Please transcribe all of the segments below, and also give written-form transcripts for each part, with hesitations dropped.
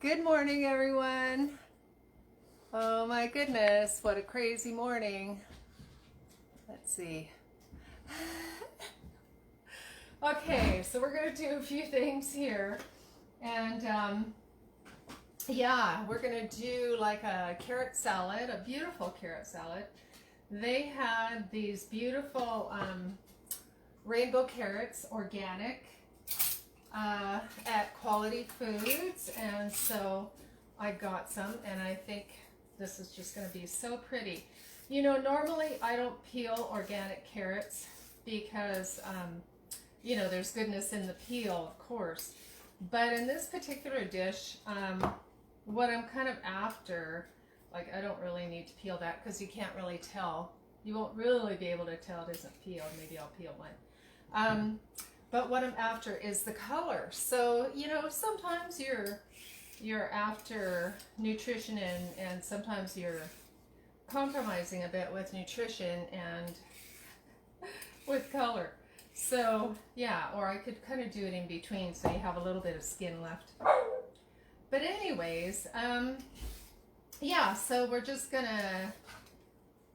Good morning, everyone. Oh my goodness, what a crazy morning. Let's see. Okay, so we're going to do a few things here. And we're going to do like a carrot salad, a beautiful carrot salad. They had these beautiful rainbow carrots, organic, at Quality Foods, and so I got some, and I think this is just going to be so pretty. You know, normally I don't peel organic carrots because, there's goodness in the peel, of course, but in this particular dish, what I'm kind of after, like I don't really need to peel that because you can't really tell. You won't really be able to tell it isn't peeled. Maybe I'll peel one. But what I'm after is the color. So, sometimes you're after nutrition and sometimes you're compromising a bit with nutrition and with color. So, yeah, or I could kind of do it in between so you have a little bit of skin left. But anyways, so we're just going to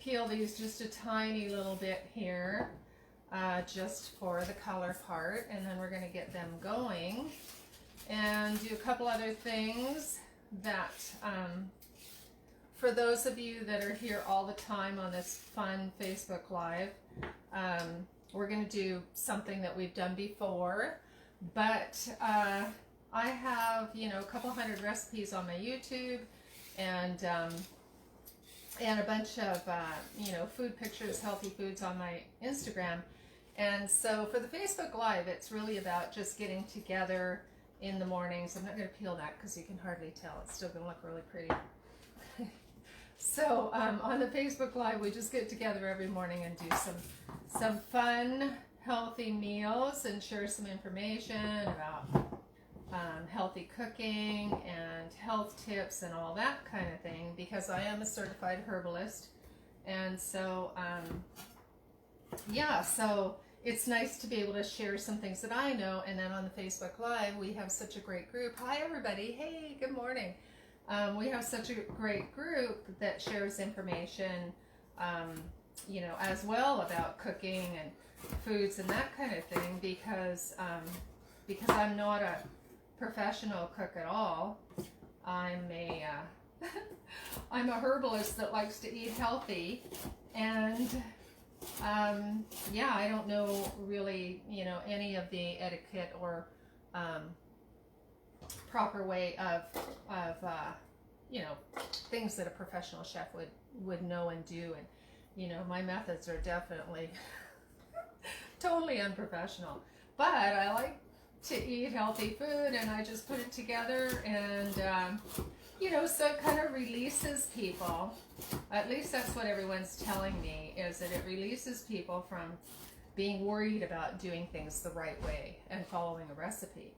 peel these just a tiny little bit here. Just for the color part, and then we're going to get them going and do a couple other things that for those of you that are here all the time on this fun Facebook Live, we're going to do something that we've done before, but I have a couple hundred recipes on my YouTube and a bunch of food pictures, healthy foods on my Instagram. And so for the Facebook Live, it's really about just getting together in the mornings. I'm not going to peel that because you can hardly tell. It's still going to look really pretty. So on the Facebook Live, we just get together every morning and do some fun, healthy meals and share some information about healthy cooking and health tips and all that kind of thing, because I am a certified herbalist. And so, so it's nice to be able to share some things that I know. And then on the Facebook Live, we have such a great group. Hi, everybody. Hey, good morning. We have such a great group that shares information, as well about cooking and foods and that kind of thing, because I'm not a professional cook at all. I'm a herbalist that likes to eat healthy, and I don't know really any of the etiquette or proper way of things that a professional chef would know and do, and my methods are definitely totally unprofessional, but I like to eat healthy food, and I just put it together, and so it kind of releases people. At least that's what everyone's telling me, is that it releases people from being worried about doing things the right way and following a recipe,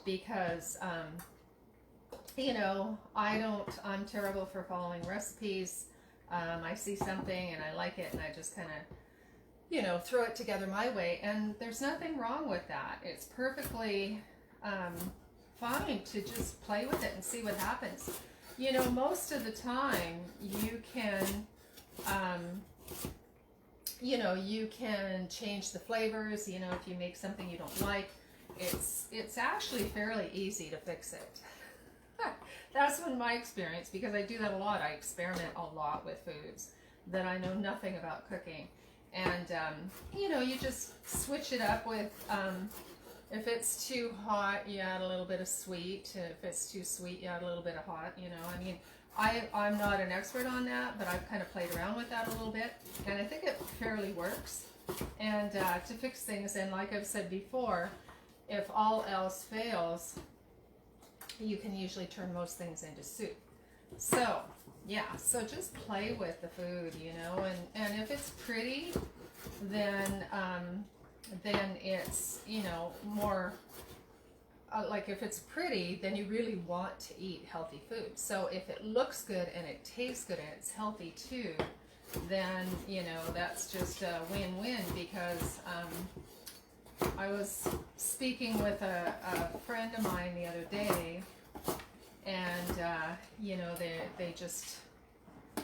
because I'm terrible for following recipes. I see something and I like it, and I just kind of throw it together my way, and there's nothing wrong with that. It's perfectly fine to just play with it and see what happens. Most of the time you can, you can change the flavors. If you make something you don't like, it's actually fairly easy to fix it. That's been my experience, because I do that a lot. I experiment a lot with foods that I know nothing about cooking. And, you just switch it up with, if it's too hot, you add a little bit of sweet. If it's too sweet, you add a little bit of hot, I'm not an expert on that, but I've kind of played around with that a little bit, and I think it fairly works. And to fix things, and like I've said before, if all else fails, you can usually turn most things into soup. So just play with the food, and if it's pretty, then it's, more, like if it's pretty, then you really want to eat healthy food. So if it looks good and it tastes good and it's healthy too, then, that's just a win-win, because I was speaking with a friend of mine the other day, and you know, they just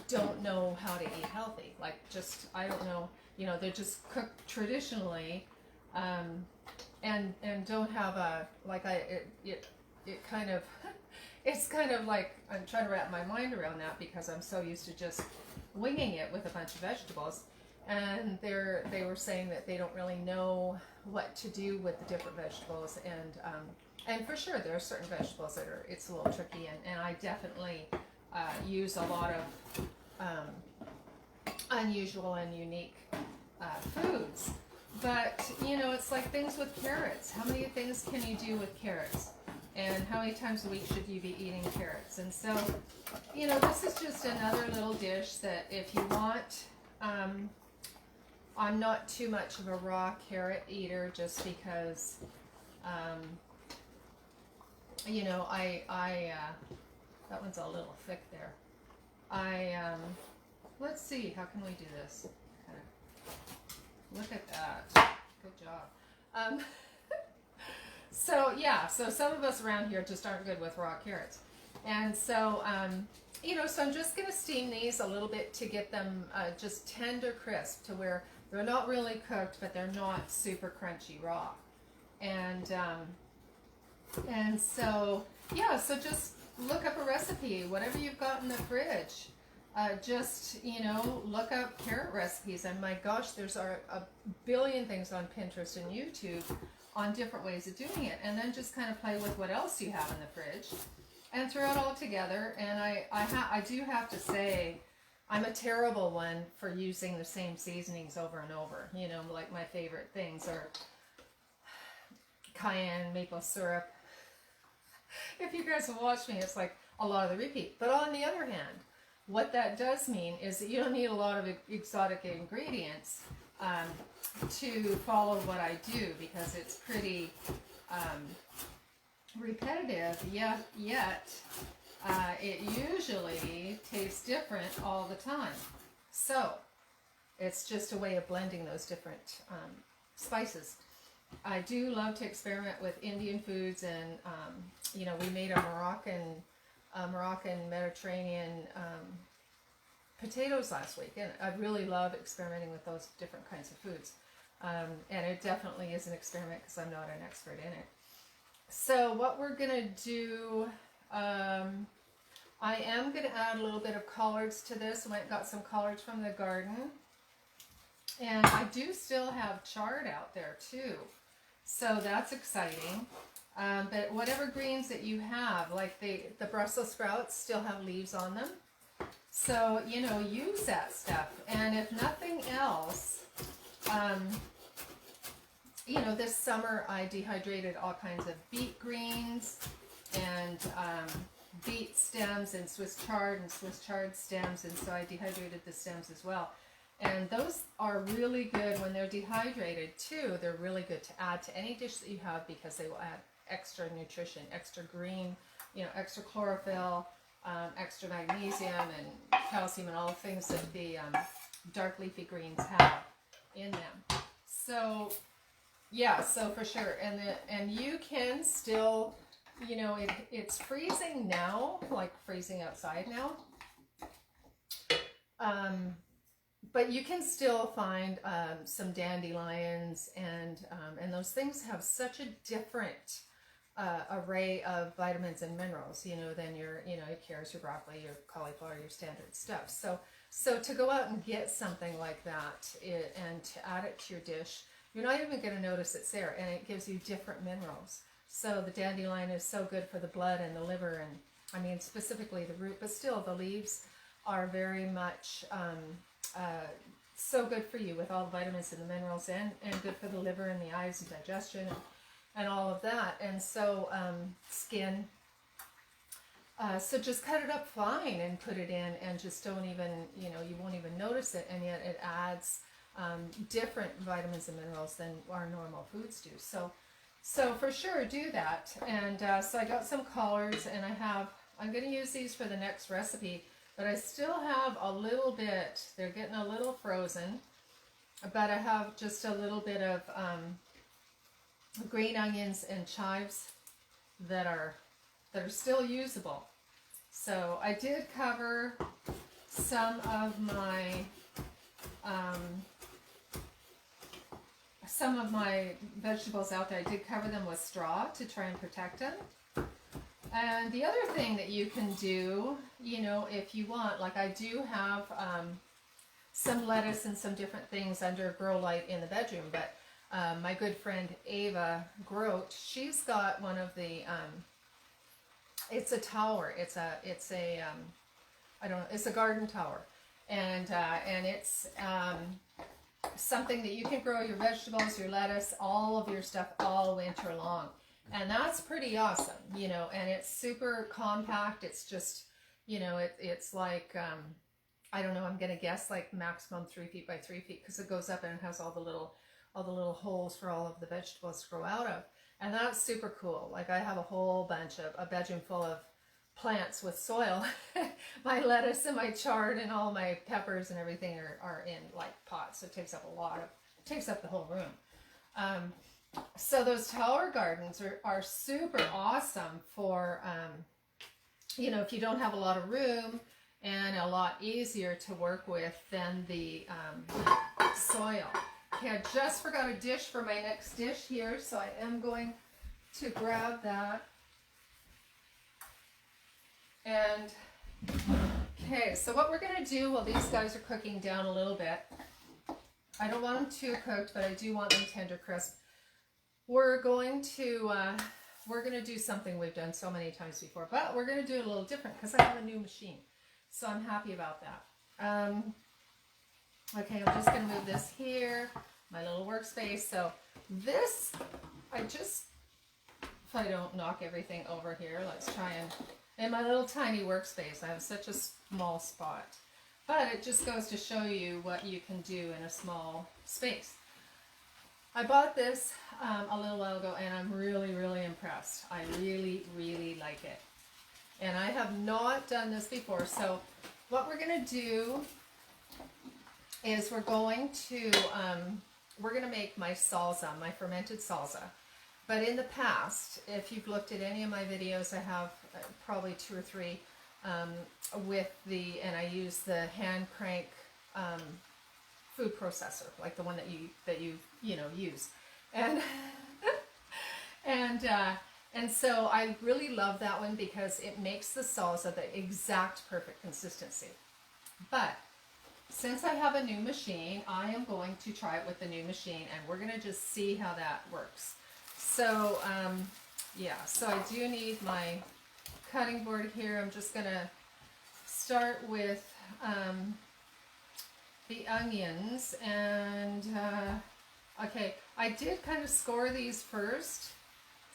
don't know how to eat healthy. Like, just, I don't know, you know, they're just cooked traditionally, and don't have a, like, it kind of, it's kind of like, I'm trying to wrap my mind around that because I'm so used to just winging it with a bunch of vegetables. And they were saying that they don't really know what to do with the different vegetables, and for sure there are certain vegetables that are, it's a little tricky, and I definitely use a lot of unusual and unique foods. But, you know, it's like things with carrots. How many things can you do with carrots? And how many times a week should you be eating carrots? And so, you know, this is just another little dish that if you want, I'm not too much of a raw carrot eater just because, you know, that one's a little thick there. Let's see, how can we do this? Kind of, look at that. Good job. So yeah, so some of us around here just aren't good with raw carrots. And so, you know, so I'm just going to steam these a little bit to get them just tender crisp to where they're not really cooked, but they're not super crunchy raw. And so, yeah, so just look up a recipe, whatever you've got in the fridge. Just, you know, look up carrot recipes. And my gosh, there's a billion things on Pinterest and YouTube on different ways of doing it. And then just kind of play with what else you have in the fridge and throw it all together. And I do have to say, I'm a terrible one for using the same seasonings over and over. You know, like my favorite things are cayenne, maple syrup. If you guys have watched me, it's like a lot of the repeat. But on the other hand, what that does mean is that you don't need a lot of exotic ingredients to follow what I do, because it's pretty repetitive, yet it usually tastes different all the time. So it's just a way of blending those different spices. I do love to experiment with Indian foods, and you know, we made a Moroccan Mediterranean potatoes last week, and I really love experimenting with those different kinds of foods. And it definitely is an experiment because I'm not an expert in it. So what we're going to do, I am going to add a little bit of collards to this. I went and got some collards from the garden. And I do still have chard out there too. So that's exciting. But whatever greens that you have, like the Brussels sprouts still have leaves on them. So, you know, use that stuff. And if nothing else, you know, this summer I dehydrated all kinds of beet greens and beet stems and Swiss chard stems, and so I dehydrated the stems as well. And those are really good when they're dehydrated too. They're really good to add to any dish that you have because they will add extra nutrition, extra green, you know, extra chlorophyll, extra magnesium and calcium and all the things that the dark leafy greens have in them. So yeah, so for sure. And you can still, you know, it's freezing now, like freezing outside now. But you can still find some dandelions, and those things have such a different array of vitamins and minerals, you know, than your carrots, your broccoli, your cauliflower, your standard stuff. So to go out and get something like that and to add it to your dish, you're not even going to notice it's there, and it gives you different minerals. So the dandelion is so good for the blood and the liver, and I mean specifically the root, but still the leaves are very much so good for you with all the vitamins and the minerals, and good for the liver and the eyes and digestion and all of that. And so skin. So just cut it up fine and put it in, and just don't even, you know, you won't even notice it, and yet it adds different vitamins and minerals than our normal foods do. So for sure do that. And so I got some collards, and I'm going to use these for the next recipe, but I still have a little bit, they're getting a little frozen, but I have just a little bit of green onions and chives that are still usable. So I did cover some of my vegetables out there. I did cover them with straw to try and protect them. And the other thing that you can do, you know, if you want, like I do have some lettuce and some different things under grow light in the bedroom, but my good friend Ava Grote, she's got one of the, it's a tower. It's a I don't know, it's a garden tower, and it's something that you can grow your vegetables, your lettuce, all of your stuff all winter long. And that's pretty awesome, you know, and it's super compact. It's just, you know, it's like, I don't know, I'm going to guess like maximum 3 feet by 3 feet, because it goes up and it has all the little holes for all of the vegetables to grow out of. And that's super cool. Like I have a whole bunch of, a bedroom full of plants with soil. My lettuce and my chard and all my peppers and everything are in like pots. So it takes up takes up the whole room. So those tower gardens are super awesome for, you know, if you don't have a lot of room, and a lot easier to work with than the soil. Okay, I just forgot a dish for my next dish here, so I am going to grab that. And, okay, so what we're going to do while these guys are cooking down a little bit, I don't want them too cooked, but I do want them tender crisp. We're going to do something we've done so many times before, but we're going to do it a little different because I have a new machine. So I'm happy about that. Okay, I'm just going to move this here, my little workspace. So this, if I don't knock everything over here, let's try and, in my little tiny workspace, I have such a small spot. But it just goes to show you what you can do in a small space. I bought this a little while ago, and I'm really, really impressed. I really, really like it. And I have not done this before. So what we're going to do is we're going to make my salsa, my fermented salsa. But in the past, if you've looked at any of my videos, I have probably 2 or 3 and I use the hand crank food processor, like the one that you use. And and so I really love that one because it makes the salsa the exact perfect consistency. But since I have a new machine, I am going to try it with the new machine, and we're going to just see how that works. So, yeah, so I do need my cutting board here. I'm just going to start with the onions, and okay, I did kind of score these first.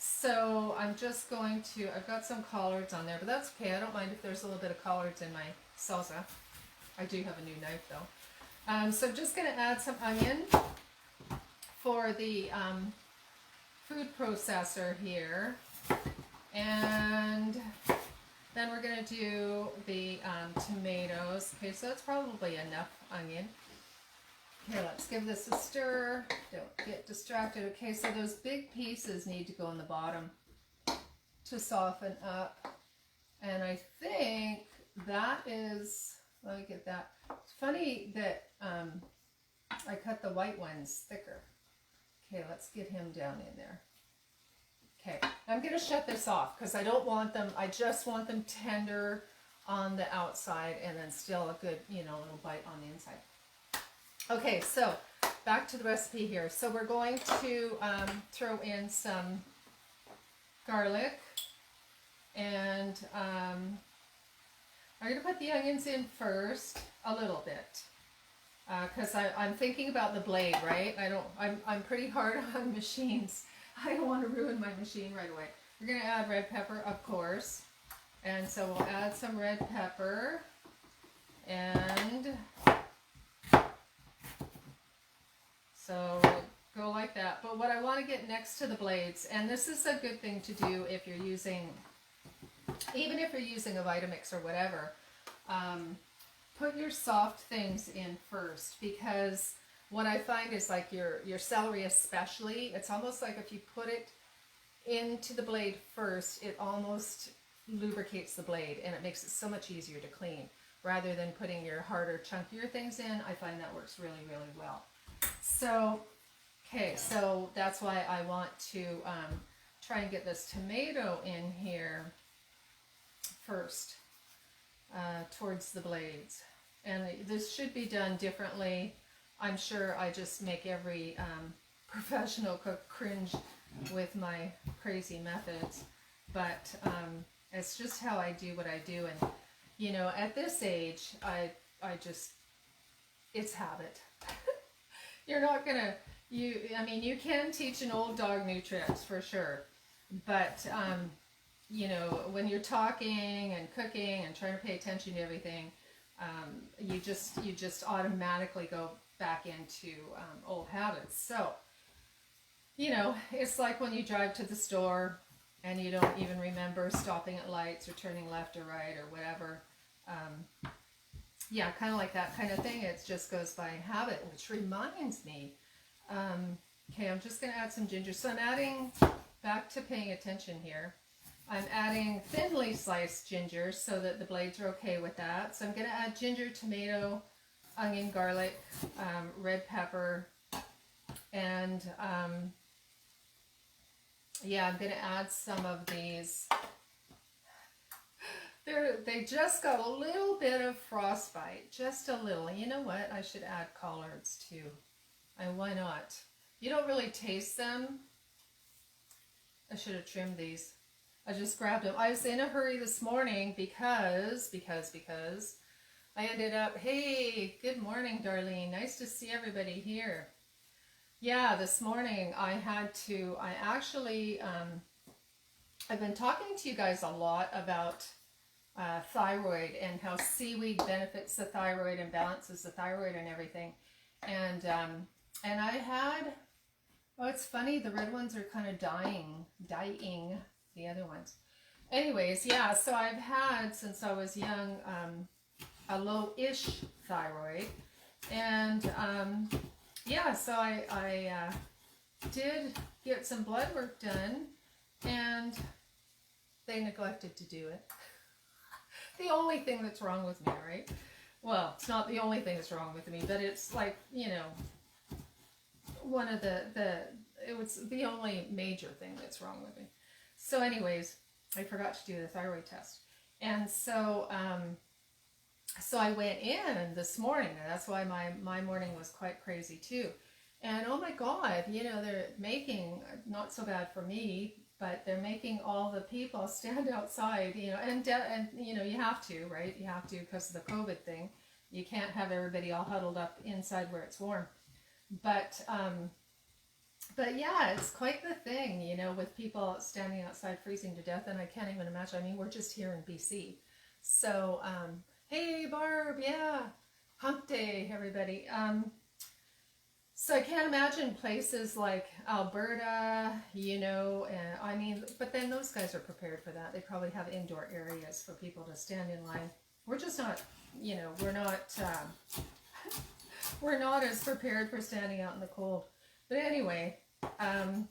So I'm just going to, I've got some collards on there, but that's okay. I don't mind if there's a little bit of collards in my salsa. I do have a new knife though. So I'm just going to add some onion for the food processor here. And then we're going to do the tomatoes. Okay, so that's probably enough onion. Here, let's give this a stir. Don't get distracted. Okay, so those big pieces need to go in the bottom to soften up. And I think that is, let me get that. It's funny that I cut the white ones thicker. Okay, let's get him down in there. Okay, I'm going to shut this off because I don't want them, I just want them tender on the outside and then still a good, little bite on the inside. Okay, so back to the recipe here. So we're going to throw in some garlic, and I'm going to put the onions in first, a little bit, because I'm thinking about the blade, right? I'm pretty hard on machines. I don't want to ruin my machine right away. We're going to add red pepper, of course, and so we'll add some red pepper, and so we'll go like that. But what I want to get next to the blades, and this is a good thing to do if you're using, even if you're using a Vitamix or whatever, put your soft things in first, because what I find is like your celery especially, it's almost like if you put it into the blade first, it almost lubricates the blade, and it makes it so much easier to clean. Rather than putting your harder, chunkier things in, I find that works really, really well. So, okay, so that's why I want to try and get this tomato in here first, towards the blades. And this should be done differently. I'm sure I just make every professional cook cringe with my crazy methods, but it's just how I do what I do. And you know, at this age, I just, it's habit. You're not gonna, I mean, you can teach an old dog new tricks for sure, but you know, when you're talking and cooking and trying to pay attention to everything, you just automatically go back into old habits. So, you know, it's like when you drive to the store and you don't even remember stopping at lights or turning left or right or whatever. Yeah, kind of like that kind of thing. It just goes by habit, which reminds me. Okay, I'm just going to add some ginger. So I'm adding, back to paying attention here, I'm adding thinly sliced ginger so that the blades are okay with that. So I'm going to add ginger, tomato, onion, garlic, red pepper, and yeah, I'm going to add some of these. They just got a little bit of frostbite, just a little. You know what? I should add collards too. And why not? You don't really taste them. I should have trimmed these. I just grabbed them. I was in a hurry this morning because I ended up, hey, good morning, Darlene. Nice to see everybody here. Yeah, this morning I actually, I've been talking to you guys a lot about thyroid and how seaweed benefits the thyroid and balances the thyroid and everything. And I had, oh, it's funny, the red ones are kind of dying, the other ones. Anyways, yeah, so I've had, since I was young, a low-ish thyroid. And yeah, so I did get some blood work done, and they neglected to do it. The only thing that's wrong with me, right? Well, it's not the only thing that's wrong with me, but it's like, you know, one of it was the only major thing that's wrong with me. So anyways, I forgot to do the thyroid test. And so, so I went in this morning, and that's why my morning was quite crazy too. And oh my God, you know, they're making, not so bad for me, but they're making all the people stand outside, you know, and you know, you have to, right? You have to because of the COVID thing. You can't have everybody all huddled up inside where it's warm. But yeah, it's quite the thing, you know, with people standing outside freezing to death, and I can't even imagine. I mean, we're just here in BC. So, hey, Barb, yeah, hump day, everybody. So I can't imagine places like Alberta, you know, and I mean, but then those guys are prepared for that. They probably have indoor areas for people to stand in line. We're just not, you know, we're not as prepared for standing out in the cold. But anyway, oh,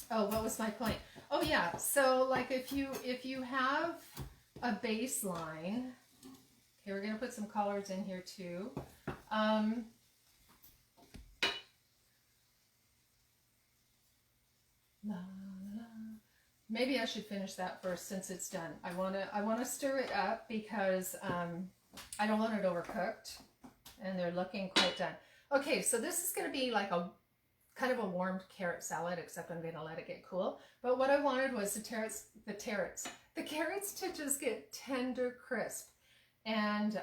what was my point? Oh yeah, so like if you have a baseline, okay, we're gonna put some collards in here too. Maybe I should finish that first since it's done. I wanna stir it up because I don't want it overcooked, and they're looking quite done. Okay, so this is gonna be like a kind of a warmed carrot salad, except I'm gonna let it get cool. But what I wanted was the carrots to just get tender crisp, and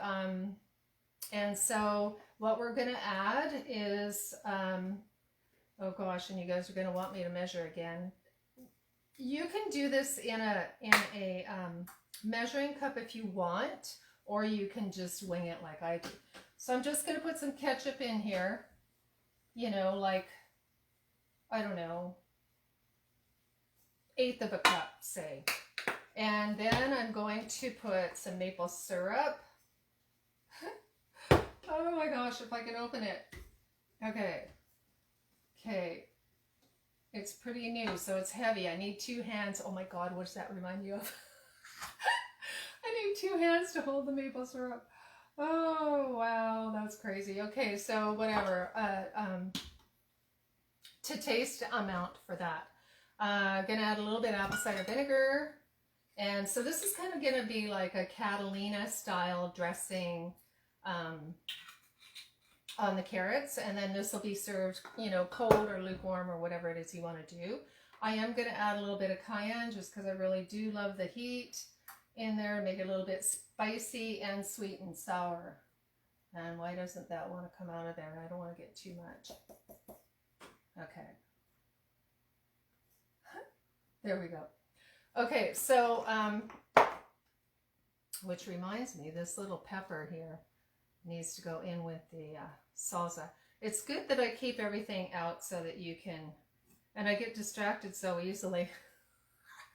so what we're gonna add is oh gosh, and you guys are gonna want me to measure again. You can do this in a measuring cup if you want, or you can just wing it like I do. So I'm just gonna put some ketchup in here, you know, like, I don't know, 1/8 of a cup, say. And then I'm going to put some maple syrup. Oh my gosh, if I can open it. Okay. Okay. It's pretty new, so it's heavy. I need 2 hands. Oh my God, what does that remind you of? I need 2 hands to hold the maple syrup. Oh, wow, that's crazy. Okay, so whatever. To taste amount for that. Gonna add a little bit of apple cider vinegar. And so this is kind of gonna be like a Catalina style dressing on the carrots. And then this will be served, you know, cold or lukewarm or whatever it is you want to do. I am gonna add a little bit of cayenne just because I really do love the heat in there, make it a little bit spicy and sweet and sour. And why doesn't that want to come out of there? I don't want to get too much. Okay. There we go. Okay, so, which reminds me, this little pepper here needs to go in with the salsa. It's good that I keep everything out so that you can, and I get distracted so easily.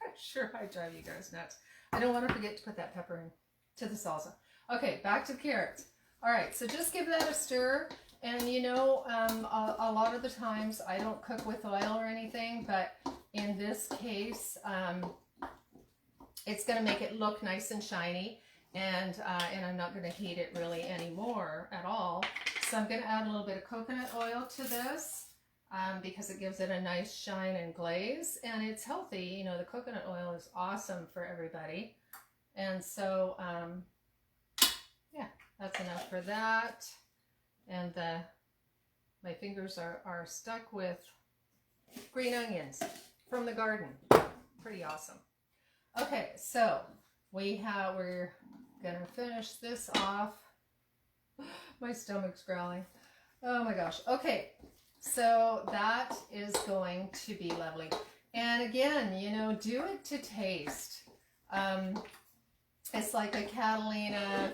I'm sure I drive you guys nuts. I don't want to forget to put that pepper in to the salsa. Okay, back to the carrots. All right, so just give that a stir. And you know, a lot of the times I don't cook with oil or anything, but in this case, it's going to make it look nice and shiny. And I'm not going to heat it really anymore at all. So I'm going to add a little bit of coconut oil to this. Because it gives it a nice shine and glaze, and it's healthy. You know, the coconut oil is awesome for everybody. And so, yeah, that's enough for that. And my fingers are stuck with green onions from the garden. Pretty awesome. Okay, so we're gonna finish this off. My stomach's growling. Oh my gosh. Okay. So that is going to be lovely. And again, you know, do it to taste. It's like a Catalina,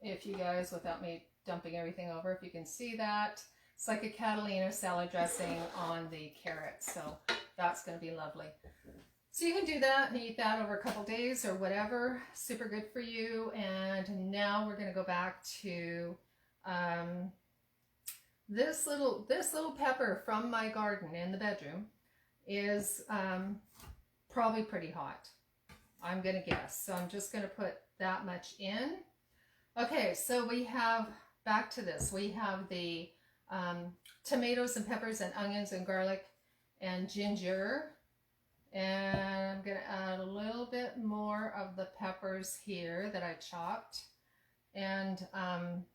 if you guys, without me dumping everything over, if you can see that, it's like a Catalina salad dressing on the carrots. So that's going to be lovely. So you can do that and eat that over a couple days or whatever. Super good for you. And now we're going to go back to this little pepper from my garden in the bedroom is probably pretty hot. I'm going to guess. So I'm just going to put that much in. Okay, so we have, back to this, we have the tomatoes and peppers and onions and garlic and ginger. And I'm going to add a little bit more of the peppers here that I chopped. And I'm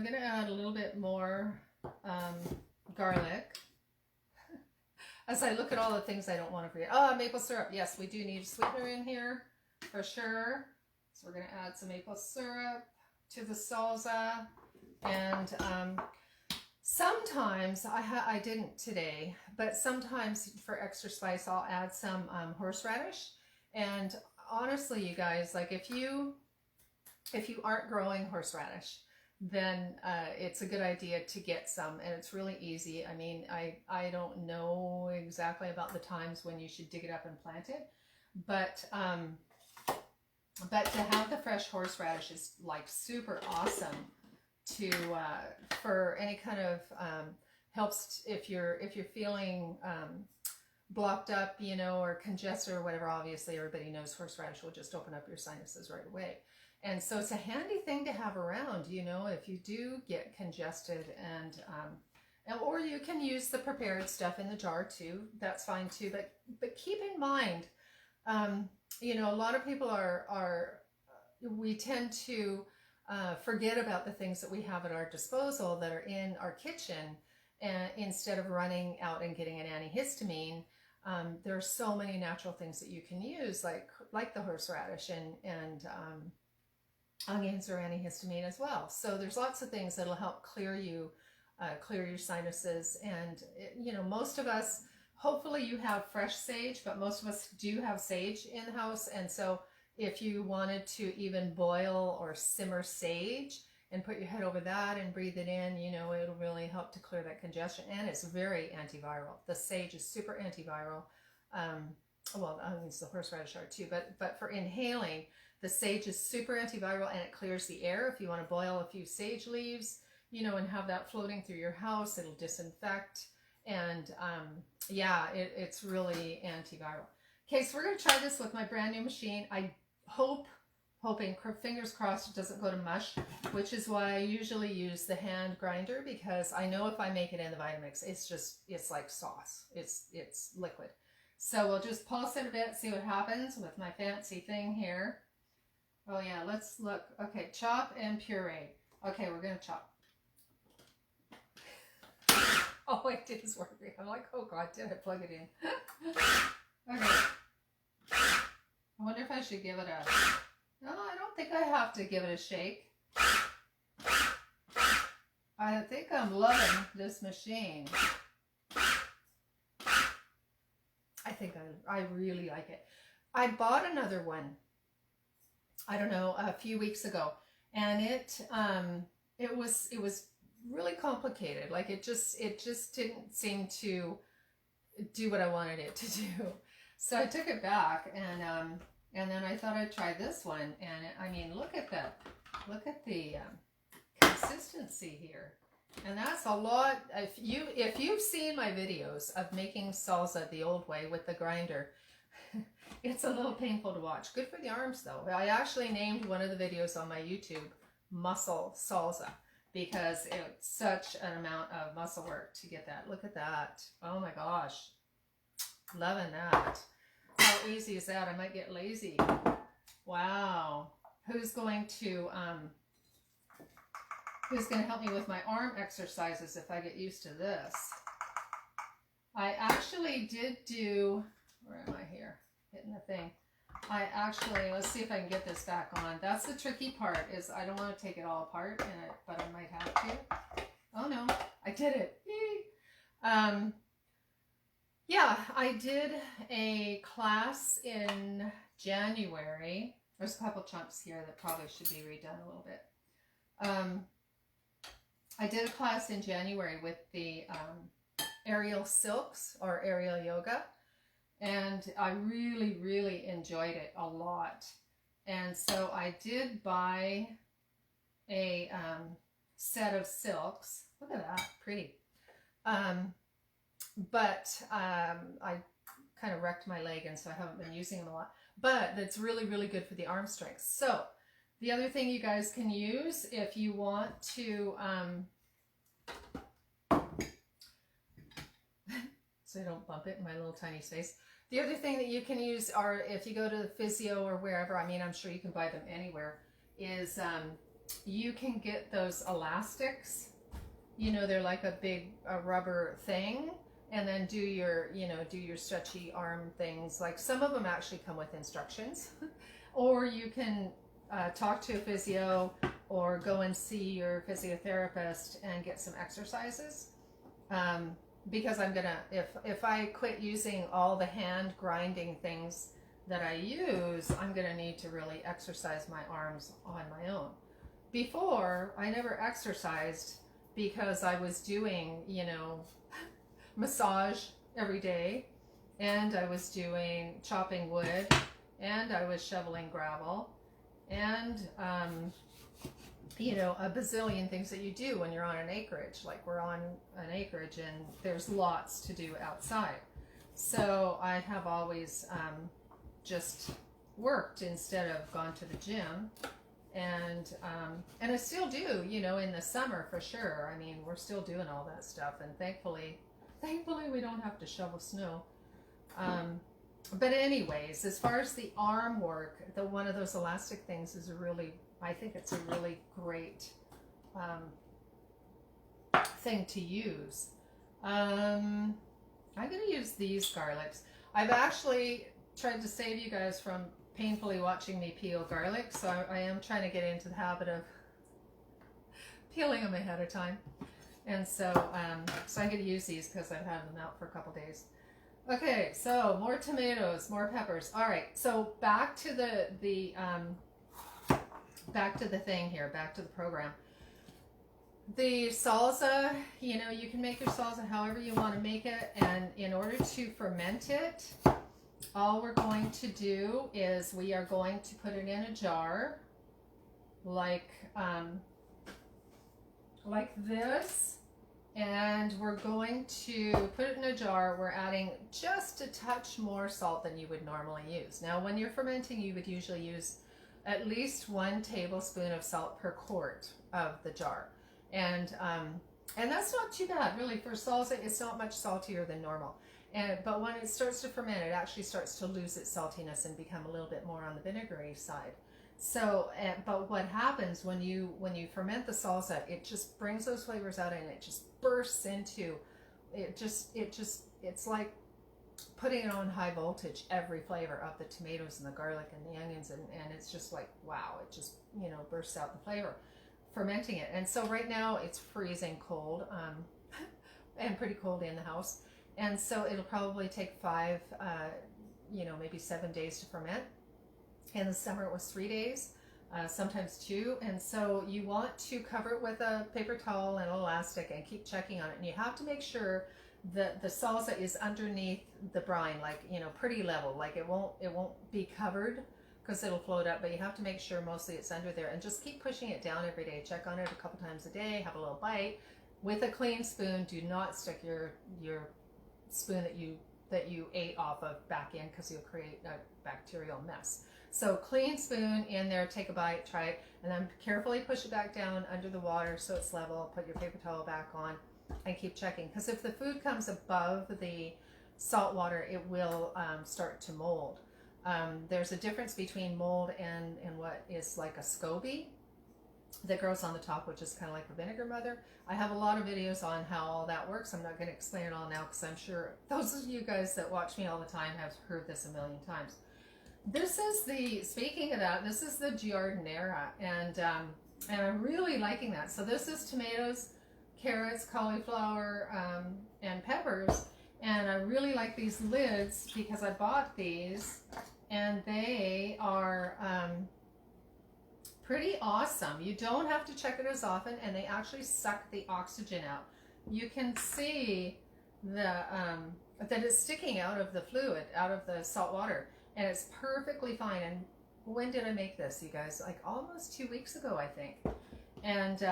going to add a little bit more garlic. As I look at all the things I don't want to forget. Oh, maple syrup. Yes, we do need a sweetener in here for sure. So we're going to add some maple syrup to the salsa. And sometimes, I didn't today, but sometimes for extra spice, I'll add some horseradish. And honestly, you guys, like if you aren't growing horseradish, then it's a good idea to get some, and it's really easy. I mean, I don't know exactly about the times when you should dig it up and plant it, but to have the fresh horseradish is like super awesome to for any kind of helps if you're feeling blocked up, you know, or congested or whatever. Obviously, everybody knows horseradish will just open up your sinuses right away. And so it's a handy thing to have around, you know, if you do get congested, and or you can use the prepared stuff in the jar too. That's fine too. But keep in mind, you know, a lot of people we tend to forget about the things that we have at our disposal that are in our kitchen, and instead of running out and getting an antihistamine. There are so many natural things that you can use, like the horseradish and onions are antihistamine as well. So there's lots of things that'll help clear your sinuses. And you know, most of us, hopefully you have fresh sage, but most of us do have sage in the house. And so if you wanted to even boil or simmer sage and put your head over that and breathe it in, you know, it'll really help to clear that congestion. And it's very antiviral. The sage is super antiviral. Well, onions, the horseradish are too, but for inhaling, the sage is super antiviral, and it clears the air. If you want to boil a few sage leaves, you know, and have that floating through your house, it'll disinfect. And yeah, it's really antiviral. Okay, so we're going to try this with my brand new machine. I hoping, fingers crossed, it doesn't go to mush, which is why I usually use the hand grinder, because I know if I make it in the Vitamix, it's like sauce. It's liquid. So we'll just pulse it a bit, see what happens with my fancy thing here. Oh yeah, let's look. Okay, chop and puree. Okay, we're going to chop. Oh, it is working. I'm like, oh God, did I plug it in? Okay. I wonder if I should give it a... No, I don't think I have to give it a shake. I think I'm loving this machine. I think I really like it. I bought another one, I don't know, a few weeks ago, and it was really complicated. Like it just didn't seem to do what I wanted it to do. So I took it back, and then I thought I'd try this one. And I mean, look at the consistency here. And that's a lot. If you've seen my videos of making salsa the old way with the grinder, it's a little painful to watch. Good for the arms though. I actually named one of the videos on my YouTube Muscle Salsa, because it's such an amount of muscle work to get that. Look at that. Oh my gosh. Loving that. How easy is that? I might get lazy. Wow. Who's going to help me with my arm exercises if I get used to this? I actually did do, where am I here? Hitting the thing. Let's see if I can get this back on. That's the tricky part, is I don't want to take it all apart, but I might have to. Oh no, I did it. Yay. Yeah, I did a class in January. There's a couple chunks here that probably should be redone a little bit. I did a class in January with the aerial silks, or aerial yoga. And I really, really enjoyed it a lot. And so I did buy a set of silks. Look at that, pretty. But I kind of wrecked my leg, and so I haven't been using them a lot. But it's really, really good for the arm strength. So the other thing you guys can use if you want to... so I don't bump it in my little tiny space. The other thing that you can use, are if you go to the physio or wherever, I mean, I'm sure you can buy them anywhere, is you can get those elastics. You know, they're like a big rubber thing, and then do your stretchy arm things. Like some of them actually come with instructions, or you can talk to a physio or go and see your physiotherapist and get some exercises. Because I'm gonna, if I quit using all the hand grinding things that I use, I'm gonna need to really exercise my arms on my own. Before, I never exercised because I was doing, massage every day, and I was doing chopping wood, and I was shoveling gravel, and a bazillion things that you do when you're on an acreage. Like we're on an acreage and there's lots to do outside. So I have always just worked instead of gone to the gym. And I still do, in the summer for sure. I mean, we're still doing all that stuff, and thankfully we don't have to shovel snow. But anyways, as far as the arm work, one of those elastic things is I think it's a really great thing to use. I'm going to use these garlics. I've actually tried to save you guys from painfully watching me peel garlic, so I am trying to get into the habit of peeling them ahead of time. And so I'm going to use these because I've had them out for a couple days. Okay, so more tomatoes, more peppers. All right, so back to the thing here, back to the program. The salsa, you can make your salsa however you want to make it, and in order to ferment it, all we're going to do is we are going to put it in a jar, like this, And we're going to put it in a jar. We're adding just a touch more salt than you would normally use. Now, when you're fermenting, you would usually use at least 1 tablespoon of salt per quart of the jar. And that's not too bad, really. For salsa, it's not much saltier than normal. But when it starts to ferment, it actually starts to lose its saltiness and become a little bit more on the vinegary side. So, but what happens when you ferment the salsa, it just brings those flavors out and it just bursts into, it's like putting it on high voltage, every flavor of the tomatoes and the garlic and the onions, and it's just like, wow, it just, bursts out the flavor, fermenting it. And so right now it's freezing cold, and pretty cold in the house. And so it'll probably take 5, maybe 7 days to ferment. In the summer it was 3 days, sometimes 2. And so you want to cover it with a paper towel and elastic and keep checking on it. And you have to make sure that the salsa is underneath the brine, like, pretty level, like it won't be covered because it'll float up, but you have to make sure mostly it's under there, and just keep pushing it down every day. Check on it a couple times a day, have a little bite with a clean spoon. Do not stick your spoon that you ate off of back in, because you'll create a bacterial mess. So clean spoon in there, take a bite, try it, and then carefully push it back down under the water so it's level. Put your paper towel back on and keep checking, because if the food comes above the salt water, it will start to mold. There's a difference between mold and what is like a SCOBY that grows on the top, which is kind of like a vinegar mother. I have a lot of videos on how all that works. I'm not going to explain it all now, because I'm sure those of you guys that watch me all the time have heard this a million times. This is speaking of that, this is the georginacyr, and I'm really liking that. So this is tomatoes, carrots, cauliflower, and peppers. And I really like these lids because I bought these, and they are pretty awesome. You don't have to check it as often, and they actually suck the oxygen out. You can see that it's sticking out of the fluid, out of the salt water. And it's perfectly fine. And when did I make this, you guys? Like almost 2 weeks ago, I think. And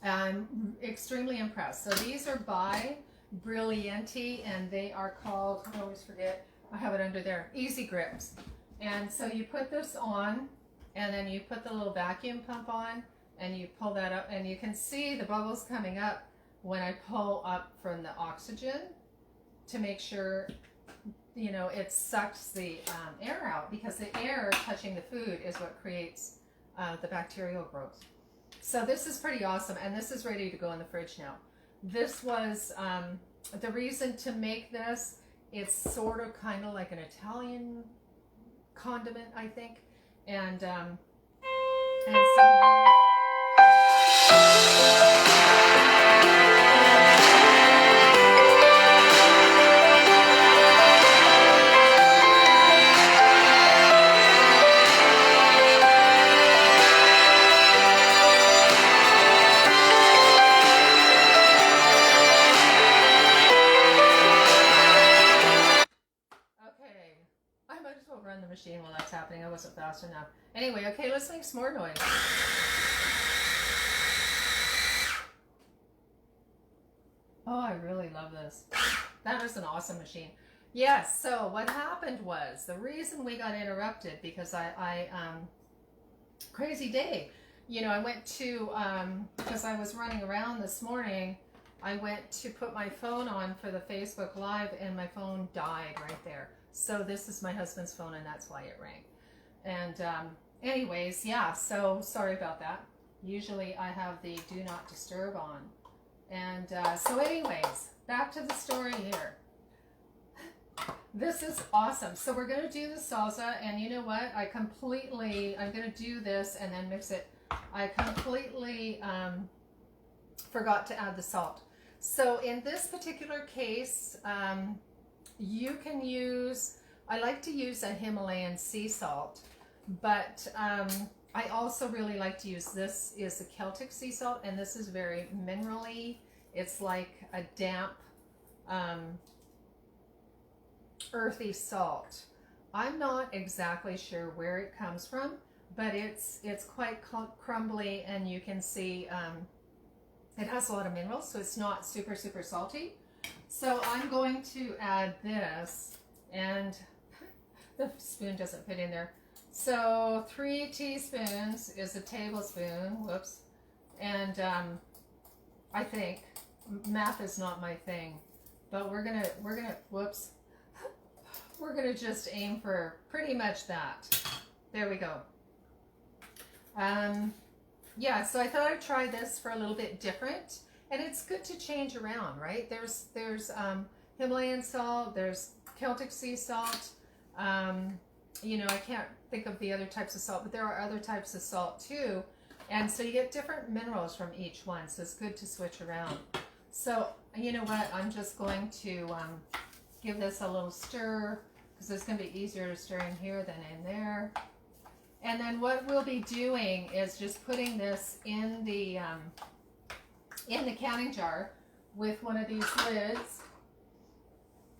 I'm extremely impressed. So these are by Brillianti, and they are called, I always forget, I have it under there, Easy Grips. And so you put this on, and then you put the little vacuum pump on, and you pull that up, and you can see the bubbles coming up when I pull up from the oxygen to make sure it sucks the air out, because the air touching the food is what creates the bacterial growth. So this is pretty awesome, and this is ready to go in the fridge now. This was the reason to make this. It's sort of kind of like an Italian condiment, I think, and so. Run the machine while that's happening. I wasn't fast enough. Anyway, okay, let's make some more noise. Oh, I really love this. That is an awesome machine. Yes, so what happened was, the reason we got interrupted, because I crazy day. I went to, because I was running around this morning, I went to put my phone on for the Facebook Live, and my phone died right there. So this is my husband's phone, and that's why it rang. And anyways, yeah, so sorry about that. Usually I have the do not disturb on. And so anyways, back to the story here. This is awesome. So we're going to do the salsa, and you know what? I'm going to do this and then mix it. I completely forgot to add the salt. So in this particular case, you can use, I like to use a Himalayan sea salt, but I also really like to use, this is a Celtic sea salt, and this is very minerally. It's like a damp, earthy salt. I'm not exactly sure where it comes from, but it's quite crumbly, and you can see It has a lot of minerals, so it's not super, super salty. So I'm going to add this, and the spoon doesn't fit in there. So 3 teaspoons is a tablespoon, whoops. And I think, math is not my thing, but we're gonna, whoops. We're gonna just aim for pretty much that. There we go. Yeah, so I thought I'd try this for a little bit different, and it's good to change around, right? There's Himalayan salt, there's Celtic sea salt. You know, I can't think of the other types of salt, but there are other types of salt too, and so you get different minerals from each one. So it's good to switch around. So you know what? I'm just going to give this a little stir, because it's going to be easier to stir in here than in there. And then what we'll be doing is just putting this in the canning jar with one of these lids,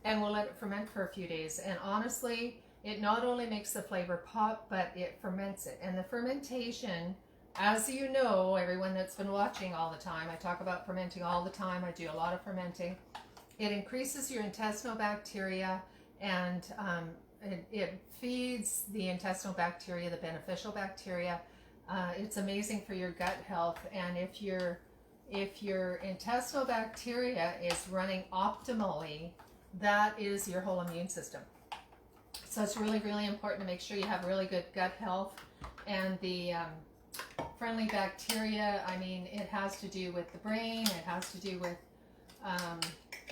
and we'll let it ferment for a few days. And honestly, it not only makes the flavor pop, but it ferments it. And the fermentation, as you know, everyone that's been watching all the time, I talk about fermenting all the time. I do a lot of fermenting. It increases your intestinal bacteria, and it feeds the intestinal bacteria, the beneficial bacteria. It's amazing for your gut health. And if your intestinal bacteria is running optimally, that is your whole immune system. So it's really, really important to make sure you have really good gut health. And the friendly bacteria, I mean, it has to do with the brain. It has to do with,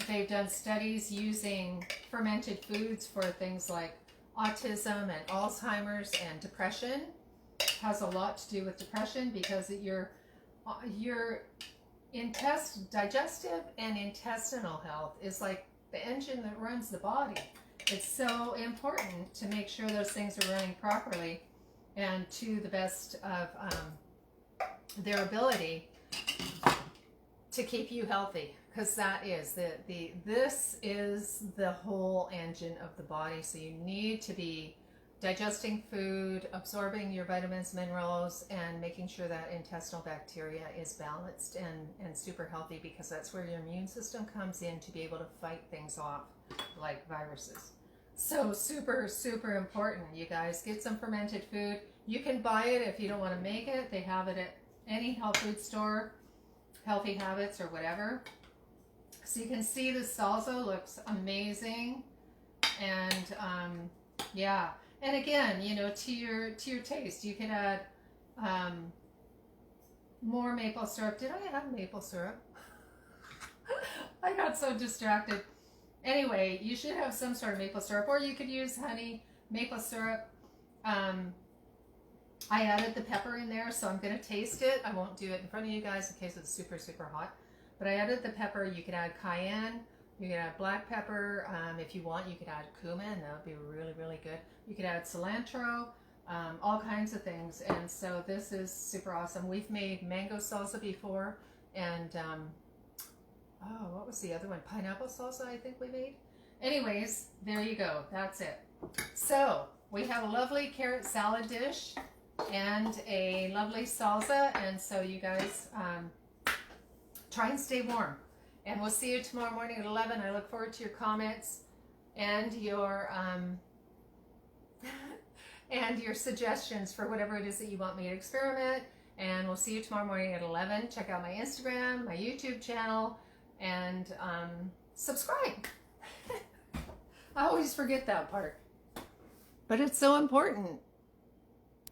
they've done studies using fermented foods for things like autism and Alzheimer's and depression. It has a lot to do with depression, because your digestive and intestinal health is like the engine that runs the body. It's so important to make sure those things are running properly and to the best of their ability to keep you healthy, because that is this is the whole engine of the body. So you need to be digesting food, absorbing your vitamins, minerals, and making sure that intestinal bacteria is balanced and super healthy, because that's where your immune system comes in to be able to fight things off like viruses. So super, super important, you guys. Get some fermented food. You can buy it if you don't want to make it. They have it at any health food store, Healthy Habits or whatever. So you can see the salsa looks amazing. And yeah. And again, you know, to your taste, you can add more maple syrup. Did I add maple syrup? I got so distracted. Anyway, you should have some sort of maple syrup, or you could use honey, maple syrup. I added the pepper in there, so I'm going to taste it. I won't do it in front of you guys in case it's super, super hot. But I added the pepper. You could add cayenne. You could add black pepper. If you want, you could add cumin. That would be really, really good. You could add cilantro, all kinds of things. And so this is super awesome. We've made mango salsa before, and oh, what was the other one? Pineapple salsa, I think we made. Anyways, there you go. That's it. So we have a lovely carrot salad dish and a lovely salsa. And so you guys try and stay warm. And we'll see you tomorrow morning at 11. I look forward to your comments and your and your suggestions for whatever it is that you want me to experiment. And we'll see you tomorrow morning at 11. Check out my Instagram, my YouTube channel, and subscribe. I always forget that part, but it's so important.